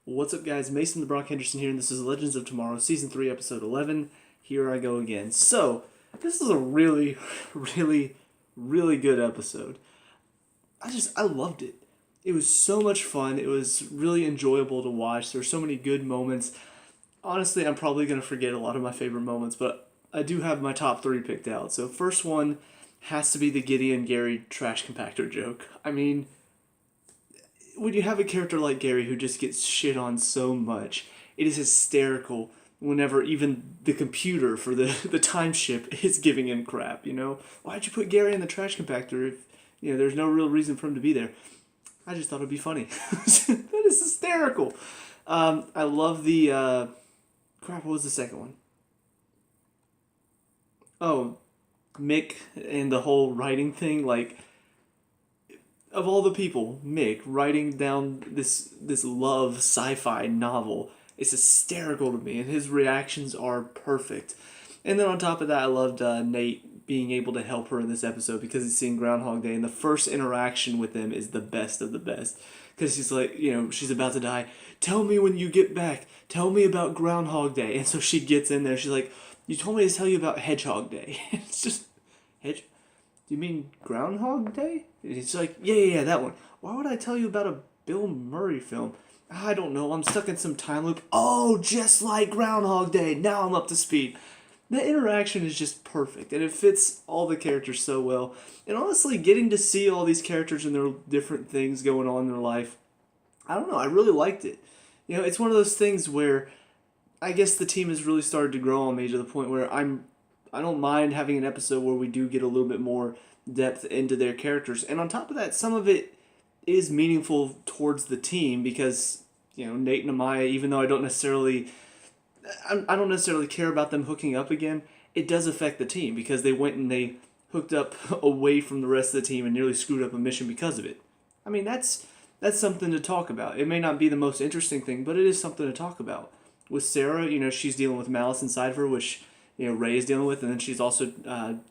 What's up, guys? Mason the Brock Henderson here, and this is Legends of Tomorrow, Season 3, Episode 11. Here I go again. So, this is a really, really good episode. I loved it. It was so much fun. It was really enjoyable to watch. There were so many good moments. Honestly, I'm probably going to forget a lot of my favorite moments, but I do have my top 3 picked out. So, first one has to be the Gideon Gary trash compactor joke. I mean, when you have a character like Gary who just gets shit on so much, it is hysterical whenever even the computer for the time ship is giving him crap, Why'd you put Gary in the trash compactor if, there's no real reason for him to be there? I just thought it'd be funny. That is hysterical. I love the, crap, what was the second one? Oh, Mick and the whole writing thing, like, of all the people, Mick writing down this love sci-fi novel is hysterical to me, and his reactions are perfect. And then on top of that, I loved Nate being able to help her in this episode because he's seeing Groundhog Day, and the first interaction with him is the best of the best. Because he's like, she's about to die. Tell me when you get back. Tell me about Groundhog Day. And so she gets in there. She's like, you told me to tell you about Hedgehog Day. It's just, Hedge. Do you mean Groundhog Day? It's like, yeah, that one. Why would I tell you about a Bill Murray film? I don't know. I'm stuck in some time loop. Oh, just like Groundhog Day. Now I'm up to speed. The interaction is just perfect, and it fits all the characters so well. And honestly, getting to see all these characters and their different things going on in their life, I don't know. I really liked it. It's one of those things where I guess the team has really started to grow on me to the point where I don't mind having an episode where we do get a little bit more depth into their characters. And on top of that, some of it is meaningful towards the team because, Nate and Amaya, even though I don't necessarily care about them hooking up again, it does affect the team because they went and they hooked up away from the rest of the team and nearly screwed up a mission because of it. I mean, that's something to talk about. It may not be the most interesting thing, but it is something to talk about. With Sara, she's dealing with Mallus inside of her, which Ray is dealing with, and then she's also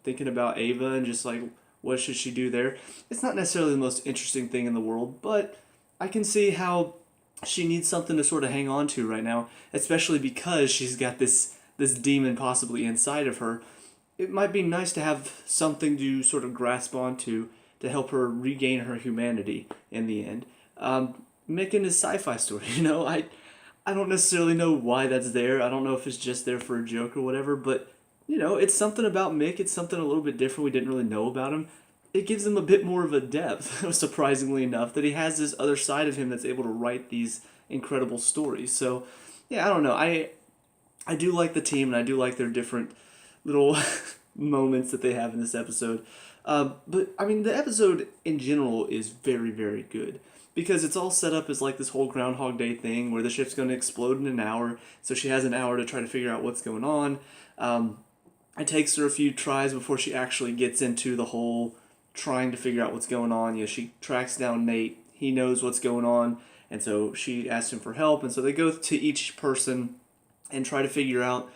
thinking about Ava and just like, what should she do there? It's not necessarily the most interesting thing in the world, but I can see how she needs something to sort of hang on to right now, especially because she's got this demon possibly inside of her. It might be nice to have something to sort of grasp onto to help her regain her humanity in the end. Making his sci-fi story, I don't necessarily know why that's there. I don't know if it's just there for a joke or whatever, but, it's something about Mick. It's something a little bit different we didn't really know about him. It gives him a bit more of a depth, surprisingly enough, that he has this other side of him that's able to write these incredible stories. So, yeah, I don't know. I do like the team, and I do like their different little moments that they have in this episode. But, I mean, the episode in general is very, very good. Because it's all set up as like this whole Groundhog Day thing where the ship's going to explode in an hour, so she has an hour to try to figure out what's going on. It takes her a few tries before she actually gets into the whole trying to figure out what's going on. She tracks down Nate. He knows what's going on, and so she asks him for help. And so they go to each person and try to figure out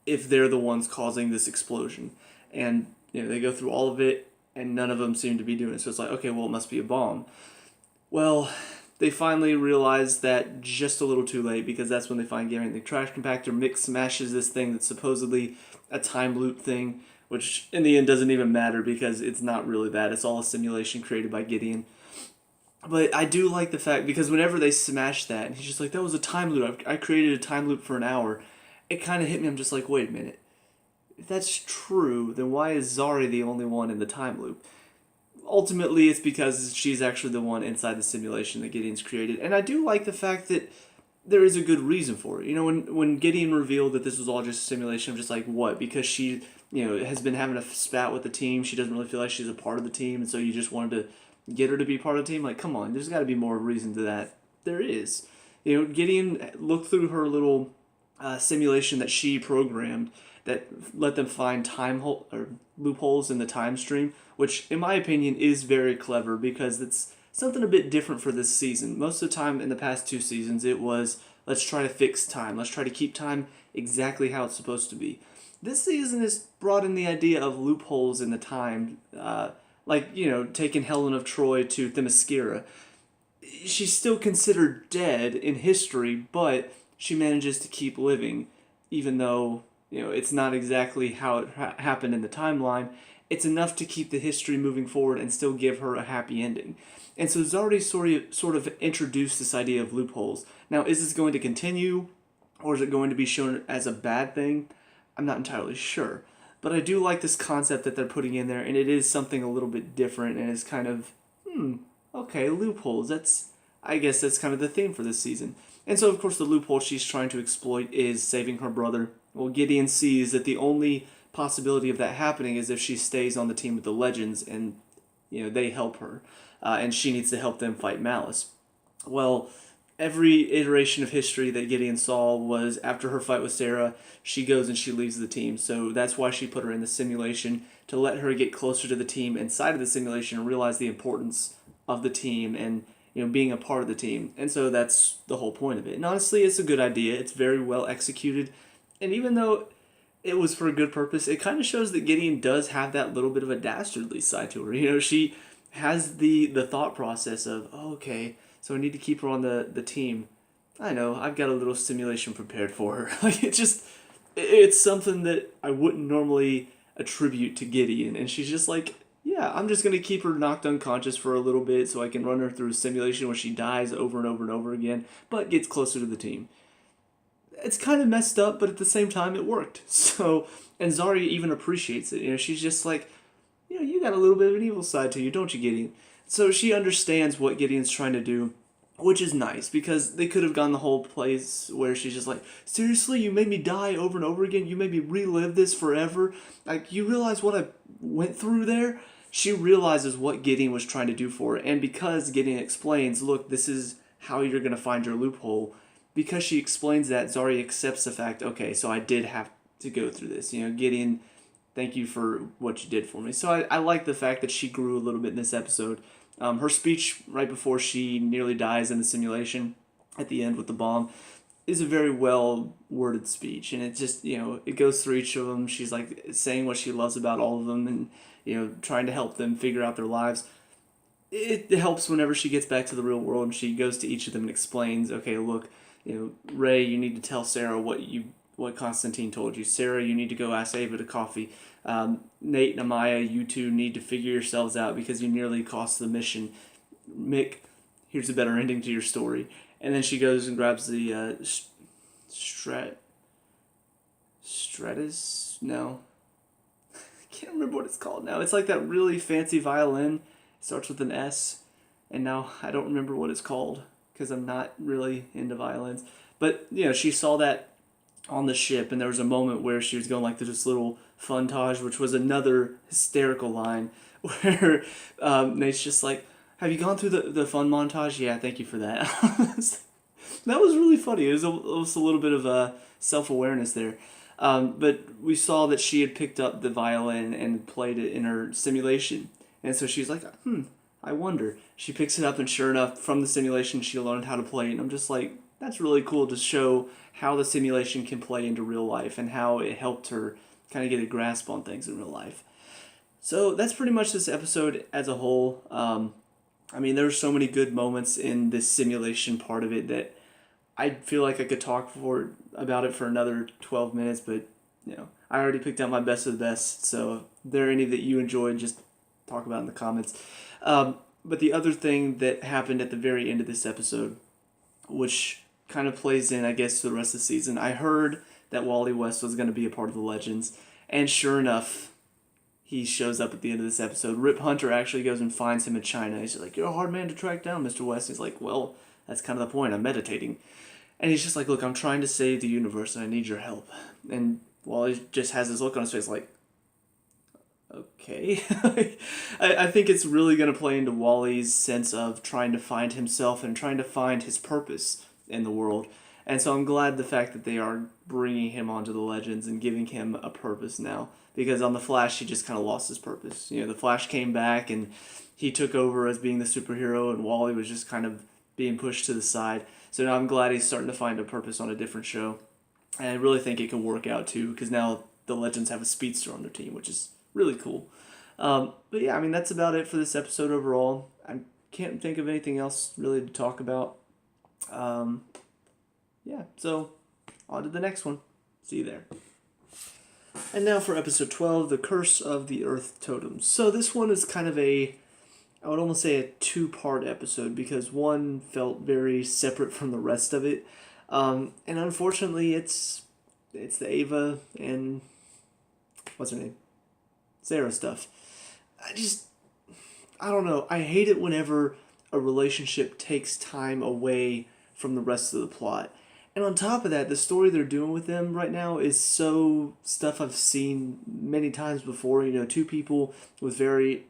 if they're the ones causing this explosion. And they go through all of it, and none of them seem to be doing it. So it's like, okay, well, it must be a bomb. Well, they finally realize that just a little too late because that's when they find Gary in the trash compactor. Mick smashes this thing that's supposedly a time loop thing, which in the end doesn't even matter because it's not really that. It's all a simulation created by Gideon. But I do like the fact, because whenever they smash that, and he's just like, that was a time loop. I created a time loop for an hour. It kind of hit me. I'm just like, wait a minute. If that's true, then why is Zari the only one in the time loop? Ultimately, it's because she's actually the one inside the simulation that Gideon's created. And I do like the fact that there is a good reason for it. When Gideon revealed that this was all just a simulation, I'm just like, what? Because she, has been having a spat with the team. She doesn't really feel like she's a part of the team, and so you just wanted to get her to be part of the team? Like, come on, there's got to be more reason to that. There is. Gideon looked through her little simulation that she programmed that let them find or loopholes in the time stream, which in my opinion is very clever because it's something a bit different for this season. Most of the time in the past 2 seasons it was, let's try to fix time, let's try to keep time exactly how it's supposed to be. This season has brought in the idea of loopholes in the time, taking Helen of Troy to Themyscira. she's still considered dead in history, but she manages to keep living, even though it's not exactly how it happened in the timeline. It's enough to keep the history moving forward and still give her a happy ending. And so Zari sort of introduced this idea of loopholes. Now, is this going to continue, or is it going to be shown as a bad thing? I'm not entirely sure. But I do like this concept that they're putting in there, and it is something a little bit different, and it's kind of, okay, loopholes. I guess that's kind of the theme for this season. And so, of course, the loophole she's trying to exploit is saving her brother. Well, Gideon sees that the only possibility of that happening is if she stays on the team with the Legends, and they help her, and she needs to help them fight Mallus. Well, every iteration of history that Gideon saw was after her fight with Sara, she goes and she leaves the team. So that's why she put her in the simulation, to let her get closer to the team inside of the simulation and realize the importance of the team and being a part of the team. And so that's the whole point of it. And honestly, it's a good idea. It's very well executed. And even though it was for a good purpose, it kind of shows that Gideon does have that little bit of a dastardly side to her. She has the thought process of, oh, okay, so I need to keep her on the team. I know, I've got a little simulation prepared for her. Like, it's something that I wouldn't normally attribute to Gideon. And she's just like, yeah, I'm just going to keep her knocked unconscious for a little bit so I can run her through a simulation where she dies over and over and over again, but gets closer to the team. It's kind of messed up, but at the same time, it worked. So, and Zari even appreciates it. She's just like, you got a little bit of an evil side to you, don't you, Gideon? So she understands what Gideon's trying to do, which is nice, because they could have gone the whole place where she's just like, seriously, you made me die over and over again? You made me relive this forever? Like, you realize what I went through there? She realizes what Gideon was trying to do for her, and because Gideon explains, look, this is how you're going to find your loophole, because she explains that, Zari accepts the fact, okay, so I did have to go through this. Gideon, thank you for what you did for me. So I like the fact that she grew a little bit in this episode. Her speech right before she nearly dies in the simulation at the end with the bomb is a very well worded speech, and it just it goes through each of them. She's like saying what she loves about all of them, and trying to help them figure out their lives. It helps whenever she gets back to the real world and she goes to each of them and explains, okay, look, Ray, you need to tell Sara what Constantine told you. Sara, you need to go ask Ava to coffee. Nate and Amaya, you two need to figure yourselves out because you nearly cost the mission. Mick, here's a better ending to your story. And then she goes and grabs the Stratus? No. I can't remember what it's called now. It's like that really fancy violin. It starts with an S. And now I don't remember what it's called because I'm not really into violins. But, she saw that on the ship, and there was a moment where she was going like this little funtage, which was another hysterical line where Nate's just like, have you gone through the fun montage? Yeah, thank you for that. That was really funny. It was a little bit of self-awareness there. But we saw that she had picked up the violin and played it in her simulation. And so she's like, I wonder. She picks it up, and sure enough, from the simulation, she learned how to play it. And I'm just like, that's really cool to show how the simulation can play into real life and how it helped her kind of get a grasp on things in real life. So that's pretty much this episode as a whole. There's so many good moments in this simulation part of it that I feel like I could talk about it for another 12 minutes, but I already picked out my best of the best. So if there are any that you enjoyed, just talk about in the comments. But the other thing that happened at the very end of this episode, which kind of plays in, I guess, to the rest of the season, I heard that Wally West was going to be a part of the Legends, and sure enough, he shows up at the end of this episode. Rip Hunter actually goes and finds him in China. He's like, you're a hard man to track down, Mr. West. He's like, well, that's kind of the point. I'm meditating. And he's just like, look, I'm trying to save the universe, and I need your help. And Wally just has this look on his face like, okay. I think it's really going to play into Wally's sense of trying to find himself and trying to find his purpose in the world. And so I'm glad the fact that they are bringing him onto the Legends and giving him a purpose now. Because on The Flash, he just kind of lost his purpose. The Flash came back and he took over as being the superhero, and Wally was just kind of being pushed to the side. So now I'm glad he's starting to find a purpose on a different show. And I really think it could work out too, because now the Legends have a speedster on their team, which is really cool. But yeah, that's about it for this episode overall. I'm can't think of anything else really to talk about. Yeah, so on to the next one. See you there. And now for episode 12, The Curse of the Earth Totem. So this one is kind of I would almost say a two-part episode because one felt very separate from the rest of it. And unfortunately, it's the Ava and what's her name? Sara stuff. I don't know. I hate it whenever a relationship takes time away from the rest of the plot. And on top of that, the story they're doing with them right now is so stuff I've seen many times before. You know, two people with very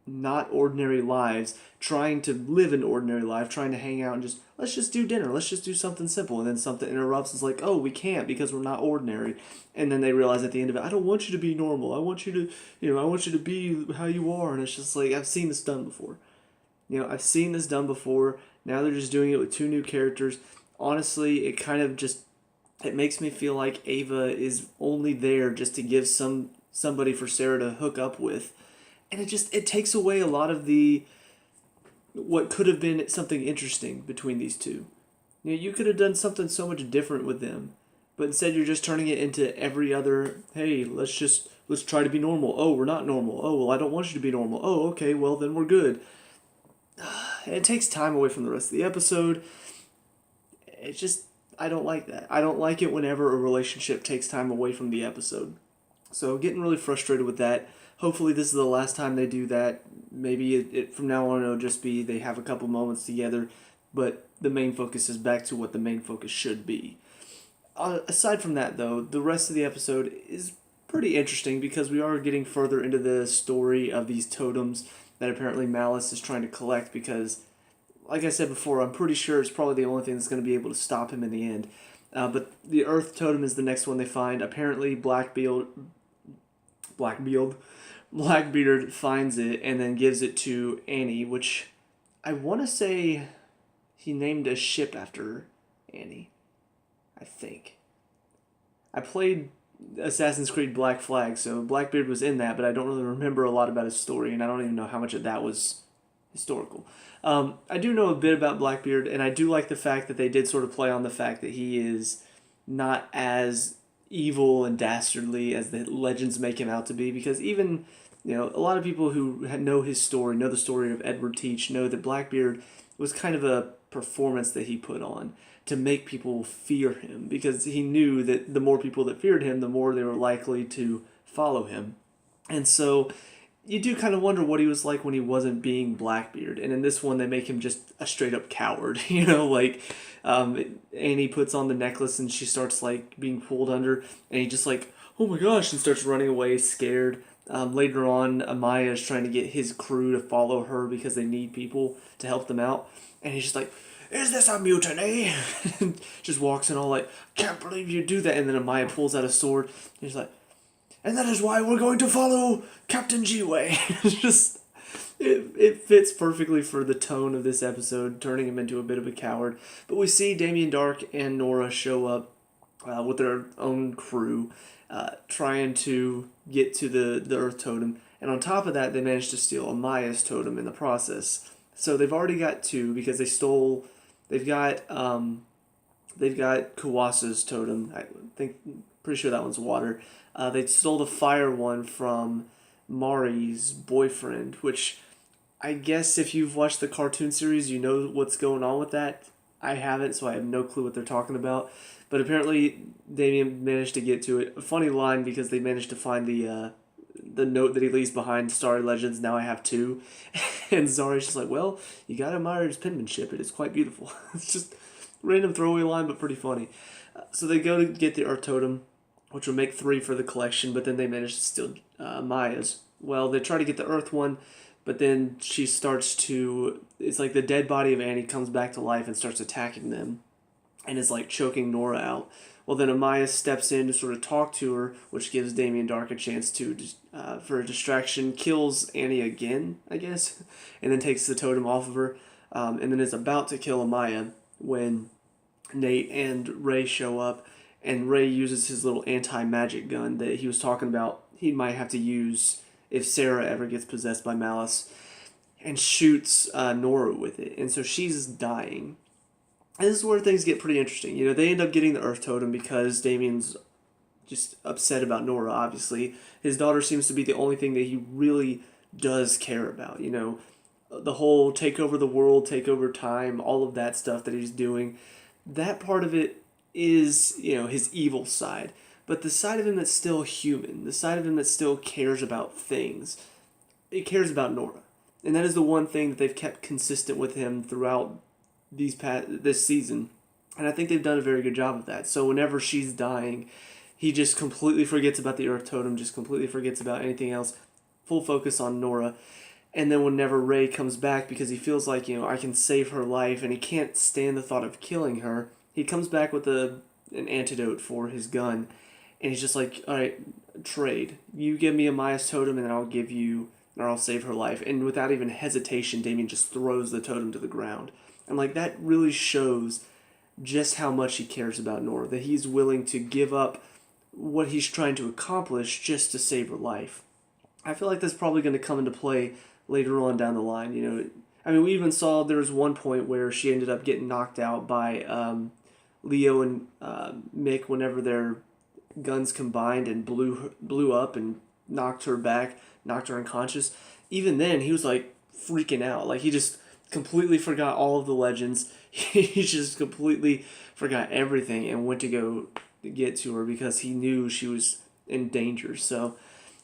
not ordinary lives trying to live an ordinary life, trying to hang out and just, let's just do dinner, let's just do something simple. And then something interrupts. It's like, oh, we can't because we're not ordinary. And then they realize at the end of it, I don't want you to be normal. I want you to, I want you to be how you are. And it's just like, I've seen this done before. I've seen this done before. Now they're just doing it with two new characters. Honestly, it kind of just, it makes me feel like Ava is only there just to give somebody for Sara to hook up with. And it takes away a lot of what could have been something interesting between these two. You could have done something so much different with them. But instead you're just turning it into every other, hey, let's try to be normal. Oh, we're not normal. Oh, well, I don't want you to be normal. Oh, okay, well, then we're good. It takes time away from the rest of the episode. I don't like that. I don't like it whenever a relationship takes time away from the episode. So getting really frustrated with that. Hopefully this is the last time they do that. Maybe it from now on it'll just be they have a couple moments together, but the main focus is back to what the main focus should be. Aside from that, though, the rest of the episode is pretty interesting because we are getting further into the story of these totems that apparently Mallus is trying to collect because, like I said before, I'm pretty sure it's probably the only thing that's going to be able to stop him in the end. But the Earth Totem is the next one they find. Apparently Blackbeard finds it and then gives it to Annie, which I want to say he named a ship after Annie. I think. I played Assassin's Creed Black Flag, so Blackbeard was in that, but I don't really remember a lot about his story, and I don't even know how much of that was historical. I do know a bit about Blackbeard, and I do like the fact that they did sort of play on the fact that he is not as evil and dastardly as the legends make him out to be, because even, a lot of people who know his story, know the story of Edward Teach, know that Blackbeard was kind of a performance that he put on to make people fear him, because he knew that the more people that feared him, the more they were likely to follow him. And so you do kind of wonder what he was like when he wasn't being Blackbeard. And in this one, they make him just a straight up coward. Annie puts on the necklace and she starts like being pulled under, and he just like, oh my gosh, and starts running away scared. Later on, Amaya is trying to get his crew to follow her because they need people to help them out. And he's just like, is this a mutiny? Just walks in all like, can't believe you do that. And then Amaya pulls out a sword. And he's like, and that is why we're going to follow Captain G-Way. It fits perfectly for the tone of this episode, turning him into a bit of a coward. But we see Damien Dark and Nora show up with their own crew, trying to get to the Earth Totem. And on top of that, they managed to steal Amaya's totem in the process. So they've already got two because they've got Kawasa's totem. Pretty sure that one's water. They stole the fire one from Mari's boyfriend, which I guess if you've watched the cartoon series, you know what's going on with that. I haven't, so I have no clue what they're talking about. But apparently, Damien managed to get to it. A funny line because they managed to find the note that he leaves behind, Starry Legends, now I have two. And Zari's just like, well, you gotta admire his penmanship. It is quite beautiful. It's just a random throwaway line, but pretty funny. So they go to get the Earth Totem, which will make 3 for the collection, but then they manage to steal Maya's. Well, they try to get the Earth one, but then she starts to... It's like the dead body of Annie comes back to life and starts attacking them, and is like choking Nora out. Well, then Amaya steps in to sort of talk to her, which gives Damien Dark a chance to, for a distraction, kills Annie again, I guess, and then takes the totem off of her, and then is about to kill Amaya when Nate and Ray show up, and Ray uses his little anti-magic gun that he was talking about he might have to use if Sara ever gets possessed by Mallus. and shoots Nora with it, and so she's dying. And this is where things get pretty interesting. They end up getting the Earth Totem because Damien's just upset about Nora, obviously. His daughter seems to be the only thing that he really does care about. The whole take over the world, take over time, all of that stuff that he's doing. That part of it is, his evil side. But the side of him that's still human, the side of him that still cares about things, it cares about Nora. And that is the one thing that they've kept consistent with him throughout this season. And I think they've done a very good job of that. So whenever she's dying, he just completely forgets about the Earth Totem, just completely forgets about anything else, full focus on Nora. And then whenever Ray comes back, because he feels like, I can save her life, and he can't stand the thought of killing her, he comes back with an antidote for his gun. And he's just like, all right, trade. You give me a Mallus totem, and I'll save her life. And without even hesitation, Damien just throws the totem to the ground. And that really shows just how much he cares about Nora, that he's willing to give up what he's trying to accomplish just to save her life. I feel like that's probably going to come into play later on down the line. We even saw there was one point where she ended up getting knocked out by Leo and Mick whenever their guns combined and blew up and knocked her back, knocked her unconscious. Even then, he was freaking out. He just completely forgot all of the legends. He just completely forgot everything and went to go get to her because he knew she was in danger. So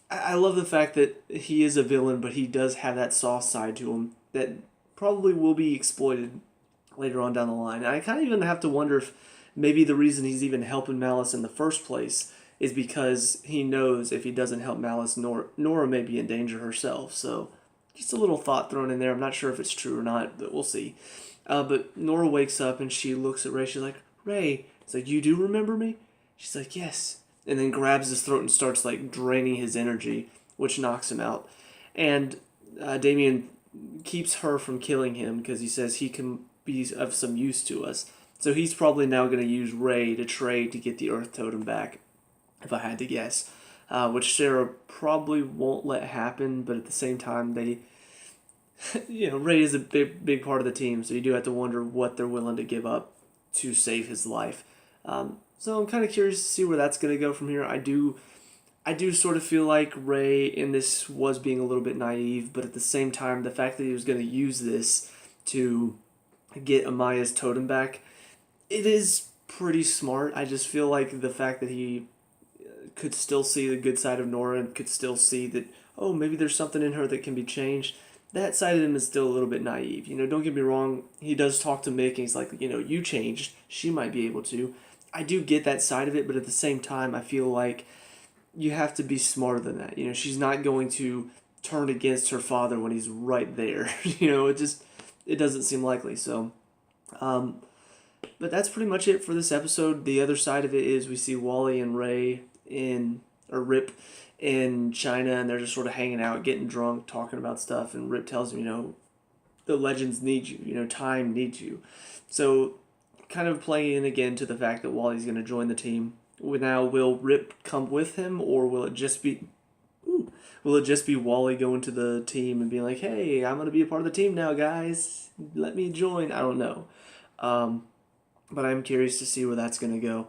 I love the fact that he is a villain, but he does have that soft side to him that probably will be exploited later on down the line. And I kind of even have to wonder if maybe the reason he's even helping Mallus in the first place is because he knows if he doesn't help Mallus, Nora may be in danger herself. So just a little thought thrown in there. I'm not sure if it's true or not, but we'll see. But Nora wakes up and she looks at Ray. She's like, Ray, it's like, you do remember me? She's like, yes. And then grabs his throat and starts draining his energy, which knocks him out. And Damien keeps her from killing him because he says he can be of some use to us. So he's probably now going to use Ray to trade to get the Earth Totem back, if I had to guess. Which Sara probably won't let happen, but at the same time, Ray is a big part of the team, so you do have to wonder what they're willing to give up to save his life. So I'm kind of curious to see where that's going to go from here. I do sort of feel like Ray in this was being a little bit naive, but at the same time, the fact that he was going to use this to get Amaya's totem back, it is pretty smart. I just feel like the fact that he could still see the good side of Nora and could still see that, oh, maybe there's something in her that can be changed. That side of him is still a little bit naive. Don't get me wrong. He does talk to Mick and he's like, you changed. She might be able to. I do get that side of it, but at the same time, I feel like you have to be smarter than that. She's not going to turn against her father when he's right there. It doesn't seem likely. So, but that's pretty much it for this episode. The other side of it is we see Wally and Rip in China, and they're just sort of hanging out, getting drunk, talking about stuff, and Rip tells him, the legends need you, time needs you. So, kind of playing in again to the fact that Wally's going to join the team. Now, will Rip come with him, or will it just be Wally going to the team and being like, hey, I'm going to be a part of the team now, guys. Let me join. I don't know. But I'm curious to see where that's going to go.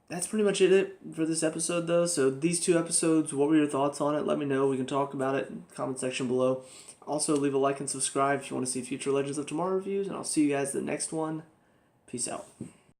That's pretty much it for this episode, though. So these 2 episodes, what were your thoughts on it? Let me know. We can talk about it in the comment section below. Also, leave a like and subscribe if you want to see future Legends of Tomorrow reviews, and I'll see you guys in the next one. Peace out.